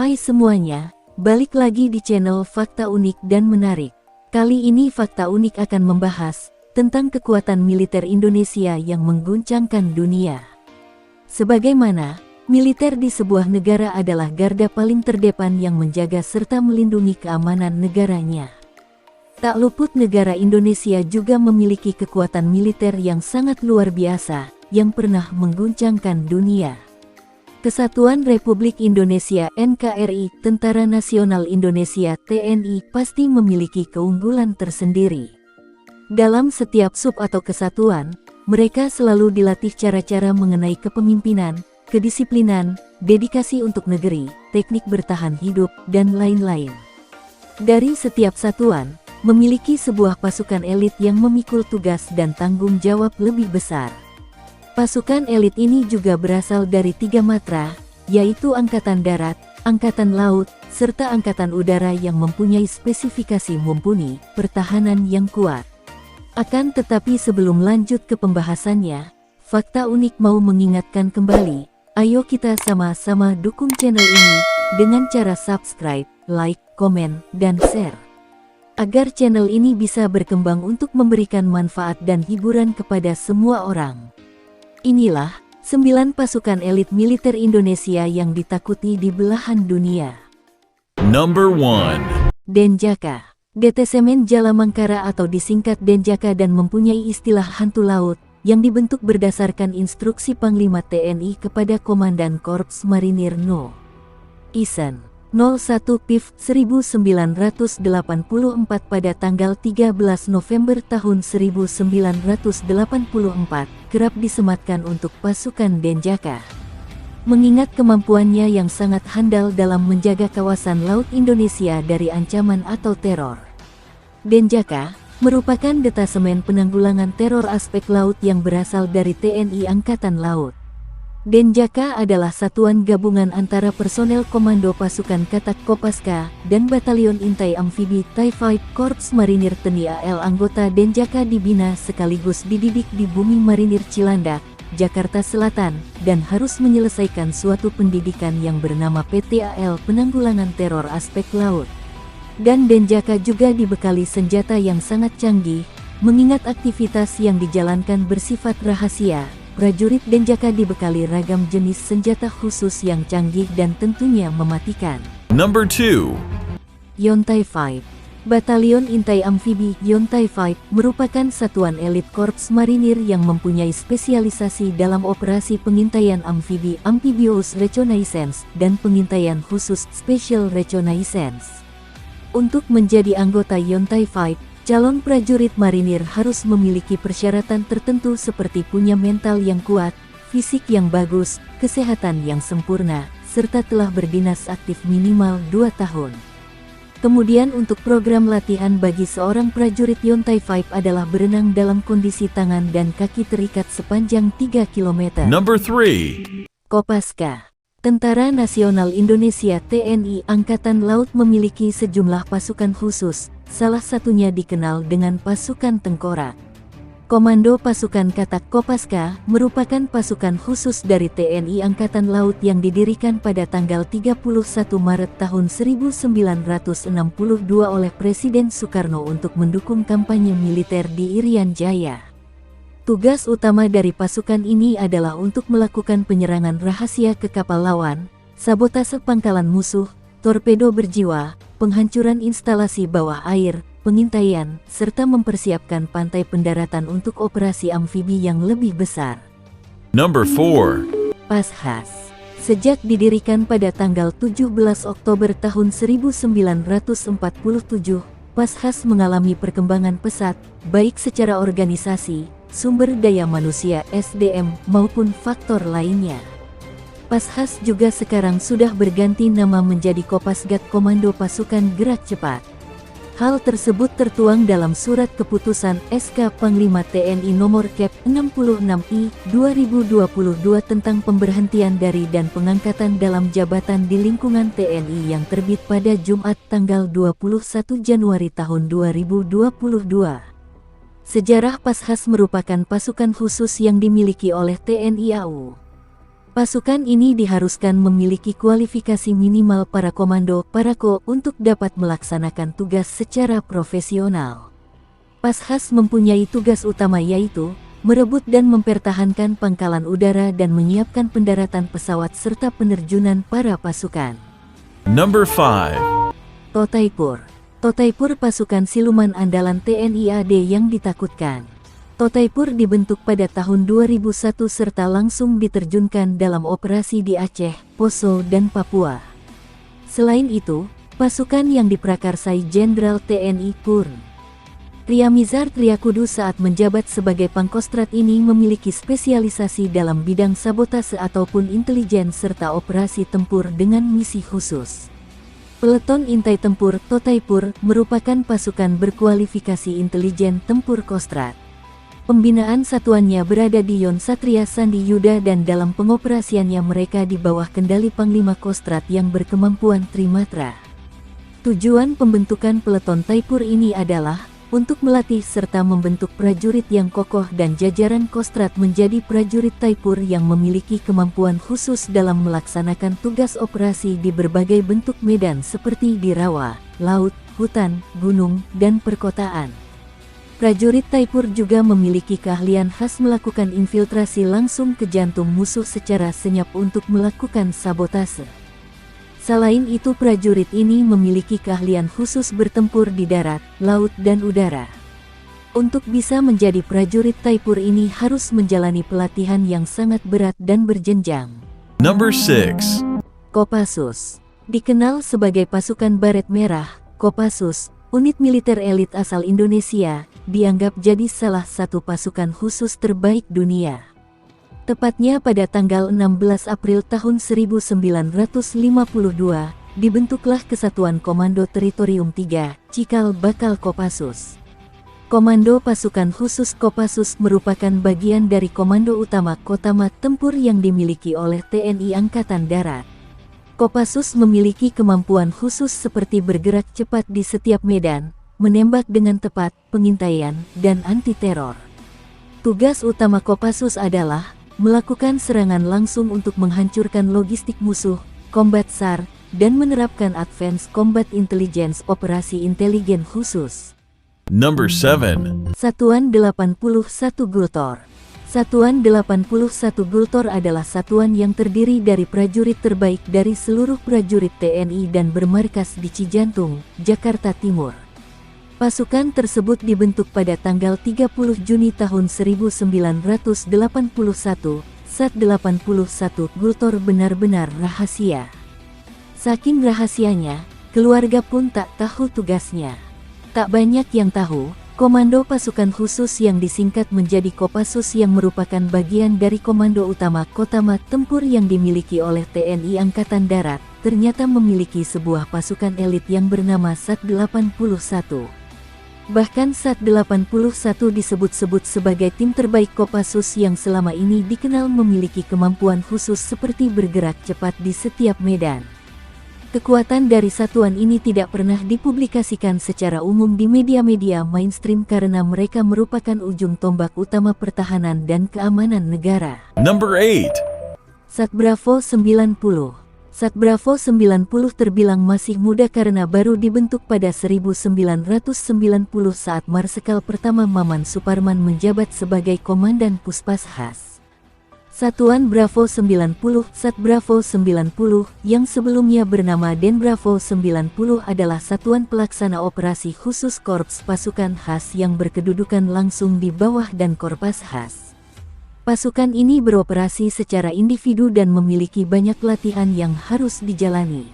Hai semuanya, balik lagi di channel Fakta Unik dan Menarik. Kali ini Fakta Unik akan membahas tentang kekuatan militer Indonesia yang mengguncangkan dunia. Sebagaimana, militer di sebuah negara adalah garda paling terdepan yang menjaga serta melindungi keamanan negaranya. Tak luput negara Indonesia juga memiliki kekuatan militer yang sangat luar biasa, yang pernah mengguncangkan dunia. Kesatuan Republik Indonesia (NKRI), Tentara Nasional Indonesia (TNI) pasti memiliki keunggulan tersendiri. Dalam setiap sub atau kesatuan, mereka selalu dilatih cara-cara mengenai kepemimpinan, kedisiplinan, dedikasi untuk negeri, teknik bertahan hidup, dan lain-lain. Dari setiap satuan, memiliki sebuah pasukan elit yang memikul tugas dan tanggung jawab lebih besar. Pasukan elit ini juga berasal dari 3 matra, yaitu Angkatan Darat, Angkatan Laut, serta Angkatan Udara yang mempunyai spesifikasi mumpuni, pertahanan yang kuat. Akan tetapi sebelum lanjut ke pembahasannya, Fakta Unik mau mengingatkan kembali, ayo kita sama-sama dukung channel ini, dengan cara subscribe, like, komen, dan share. Agar channel ini bisa berkembang untuk memberikan manfaat dan hiburan kepada semua orang. Inilah 9 pasukan elit militer Indonesia yang ditakuti di belahan dunia. Number 1. Denjaka. Detesemen Jalamangkara atau disingkat Denjaka dan mempunyai istilah hantu laut, yang dibentuk berdasarkan instruksi Panglima TNI kepada Komandan Korps Marinir No. Isen 01 PIF 1984 pada tanggal 13 November tahun 1984, kerap disematkan untuk pasukan Denjaka. Mengingat kemampuannya yang sangat handal dalam menjaga kawasan laut Indonesia dari ancaman atau teror. Denjaka merupakan detasemen penanggulangan teror aspek laut yang berasal dari TNI Angkatan Laut. Denjaka adalah satuan gabungan antara personel Komando Pasukan Katak Kopaska dan Batalion Intai Amfibi Typhoid Korps Marinir TNI AL. Anggota Denjaka dibina sekaligus dididik di Bumi Marinir Cilandak, Jakarta Selatan, dan harus menyelesaikan suatu pendidikan yang bernama PTAL Penanggulangan Teror Aspek Laut. Dan Denjaka juga dibekali senjata yang sangat canggih, mengingat aktivitas yang dijalankan bersifat rahasia. Prajurit Denjaka dibekali ragam jenis senjata khusus yang canggih dan tentunya mematikan. Number 2. Yontai 5. Batalion Intai Amfibi Yontai 5 merupakan satuan elit Korps Marinir yang mempunyai spesialisasi dalam operasi pengintaian amfibi Amphibious Reconnaissance dan pengintaian khusus Special Reconnaissance. Untuk menjadi anggota Yontai 5, calon prajurit marinir harus memiliki persyaratan tertentu seperti punya mental yang kuat, fisik yang bagus, kesehatan yang sempurna, serta telah berdinas aktif minimal 2 tahun. Kemudian untuk program latihan bagi seorang prajurit Yontai 5 adalah berenang dalam kondisi tangan dan kaki terikat sepanjang 3 km. Number 3. Kopaska. Tentara Nasional Indonesia TNI Angkatan Laut memiliki sejumlah pasukan khusus, salah satunya dikenal dengan Pasukan Tengkorak. Komando Pasukan Katak Kopaska merupakan pasukan khusus dari TNI Angkatan Laut yang didirikan pada tanggal 31 Maret tahun 1962 oleh Presiden Soekarno untuk mendukung kampanye militer di Irian Jaya. Tugas utama dari pasukan ini adalah untuk melakukan penyerangan rahasia ke kapal lawan, sabotase pangkalan musuh, torpedo berjiwa, penghancuran instalasi bawah air, pengintaian, serta mempersiapkan pantai pendaratan untuk operasi amfibi yang lebih besar. Number 4. Pashas. Sejak didirikan pada tanggal 17 Oktober tahun 1947, Pashas mengalami perkembangan pesat, baik secara organisasi, sumber daya manusia (SDM) maupun faktor lainnya. Pashas juga sekarang sudah berganti nama menjadi Kopasgat Komando Pasukan Gerak Cepat. Hal tersebut tertuang dalam Surat Keputusan SK Panglima TNI Nomor Kep 66I 2022 tentang pemberhentian dari dan pengangkatan dalam jabatan di lingkungan TNI yang terbit pada Jumat tanggal 21 Januari tahun 2022. Sejarah Pashas merupakan pasukan khusus yang dimiliki oleh TNI AU. Pasukan ini diharuskan memiliki kualifikasi minimal para komando Parako untuk dapat melaksanakan tugas secara profesional. Pashas mempunyai tugas utama yaitu merebut dan mempertahankan pangkalan udara dan menyiapkan pendaratan pesawat serta penerjunan para pasukan. Number 5. Totaipur. Totaipur pasukan siluman andalan TNI AD yang ditakutkan. Totaipur dibentuk pada tahun 2001 serta langsung diterjunkan dalam operasi di Aceh, Poso, dan Papua. Selain itu, pasukan yang diprakarsai Jenderal TNI Purn Riyamizar Triakudu saat menjabat sebagai Pangkostrat ini memiliki spesialisasi dalam bidang sabotase ataupun intelijen serta operasi tempur dengan misi khusus. Peleton Intai Tempur Totaipur merupakan pasukan berkualifikasi intelijen tempur Kostrat. Pembinaan satuannya berada di Yon Satria Sandi Yuda dan dalam pengoperasiannya mereka di bawah kendali Panglima Kostrat yang berkemampuan Trimatra. Tujuan pembentukan peleton Taipur ini adalah untuk melatih serta membentuk prajurit yang kokoh dan jajaran Kostrat menjadi prajurit Taipur yang memiliki kemampuan khusus dalam melaksanakan tugas operasi di berbagai bentuk medan seperti di rawa, laut, hutan, gunung, dan perkotaan. Prajurit Taipur juga memiliki keahlian khas melakukan infiltrasi langsung ke jantung musuh secara senyap untuk melakukan sabotase. Selain itu prajurit ini memiliki keahlian khusus bertempur di darat, laut dan udara. Untuk bisa menjadi prajurit Taipur ini harus menjalani pelatihan yang sangat berat dan berjenjang. Number 6. Kopassus. Dikenal sebagai pasukan baret merah, Kopassus, unit militer elit asal Indonesia, dianggap jadi salah satu pasukan khusus terbaik dunia. Tepatnya pada tanggal 16 April tahun 1952, dibentuklah Kesatuan Komando Teritorium 3, Cikal Bakal Kopassus. Komando Pasukan Khusus Kopassus merupakan bagian dari Komando Utama Kotamat Tempur yang dimiliki oleh TNI Angkatan Darat. Kopassus memiliki kemampuan khusus seperti bergerak cepat di setiap medan, menembak dengan tepat, pengintaian, dan anti-teror. Tugas utama Kopassus adalah melakukan serangan langsung untuk menghancurkan logistik musuh, combat SAR, dan menerapkan Advanced Combat Intelligence operasi intelijen khusus. Number 7. Satuan 81 Gultor. Satuan 81 Gultor adalah satuan yang terdiri dari prajurit terbaik dari seluruh prajurit TNI dan bermarkas di Cijantung, Jakarta Timur. Pasukan tersebut dibentuk pada tanggal 30 Juni tahun 1981, Sat 81 Gultor benar-benar rahasia. Saking rahasianya, keluarga pun tak tahu tugasnya. Tak banyak yang tahu, Komando Pasukan Khusus yang disingkat menjadi Kopassus yang merupakan bagian dari Komando Utama Kotamat Tempur yang dimiliki oleh TNI Angkatan Darat, ternyata memiliki sebuah pasukan elit yang bernama Sat 81. Bahkan Sat 81 disebut-sebut sebagai tim terbaik Kopassus yang selama ini dikenal memiliki kemampuan khusus seperti bergerak cepat di setiap medan. Kekuatan dari satuan ini tidak pernah dipublikasikan secara umum di media-media mainstream karena mereka merupakan ujung tombak utama pertahanan dan keamanan negara. Number 8. Sat Bravo 90. Sat Bravo 90 terbilang masih muda karena baru dibentuk pada 1990 saat Marsekal pertama Maman Suparman menjabat sebagai Komandan Puspashas. Satuan Bravo 90, Sat Bravo 90, yang sebelumnya bernama Den Bravo 90 adalah satuan pelaksana operasi khusus Korps Pasukan Khas yang berkedudukan langsung di bawah Dan Korpashas. Pasukan ini beroperasi secara individu dan memiliki banyak latihan yang harus dijalani.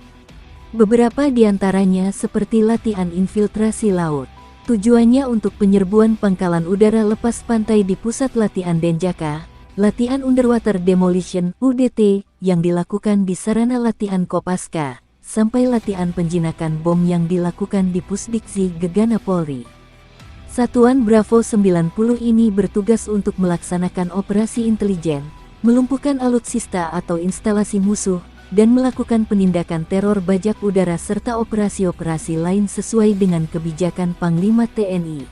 Beberapa di antaranya seperti latihan infiltrasi laut. Tujuannya untuk penyerbuan pangkalan udara lepas pantai di Pusat Latihan Denjaka, latihan Underwater Demolition (UDT) yang dilakukan di Sarana Latihan Kopaska, sampai latihan penjinakan bom yang dilakukan di Pusdikzi Gegana Polri. Satuan Bravo 90 ini bertugas untuk melaksanakan operasi intelijen, melumpuhkan alutsista atau instalasi musuh, dan melakukan penindakan teror bajak udara serta operasi-operasi lain sesuai dengan kebijakan Panglima TNI.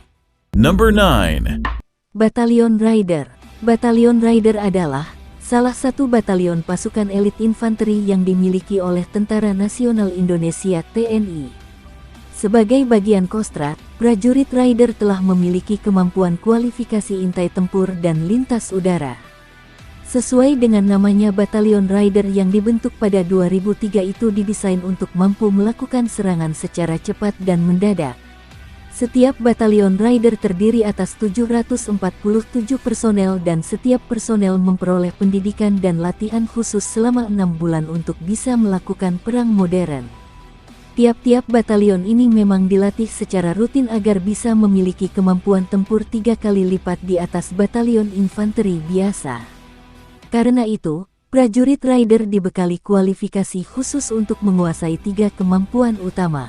Number 9. Batalion Rider. Batalion Rider adalah salah satu batalion pasukan elit infanteri yang dimiliki oleh Tentara Nasional Indonesia (TNI). Sebagai bagian Kostrad, prajurit Raider telah memiliki kemampuan kualifikasi intai tempur dan lintas udara. Sesuai dengan namanya, Batalion Raider yang dibentuk pada 2003 itu didesain untuk mampu melakukan serangan secara cepat dan mendadak. Setiap Batalion Raider terdiri atas 747 personel dan setiap personel memperoleh pendidikan dan latihan khusus selama 6 bulan untuk bisa melakukan perang modern. Tiap-tiap batalion ini memang dilatih secara rutin agar bisa memiliki kemampuan tempur 3 kali lipat di atas batalion infanteri biasa. Karena itu, prajurit Raider dibekali kualifikasi khusus untuk menguasai 3 kemampuan utama.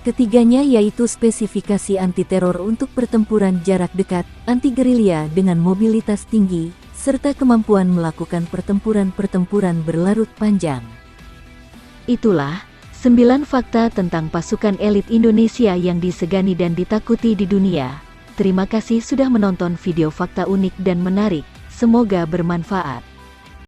Ketiganya yaitu spesifikasi anti-teror untuk pertempuran jarak dekat, anti-gerilya dengan mobilitas tinggi, serta kemampuan melakukan pertempuran-pertempuran berlarut panjang. Itulah 9 fakta tentang pasukan elit Indonesia yang disegani dan ditakuti di dunia. Terima kasih sudah menonton video fakta unik dan menarik. Semoga bermanfaat.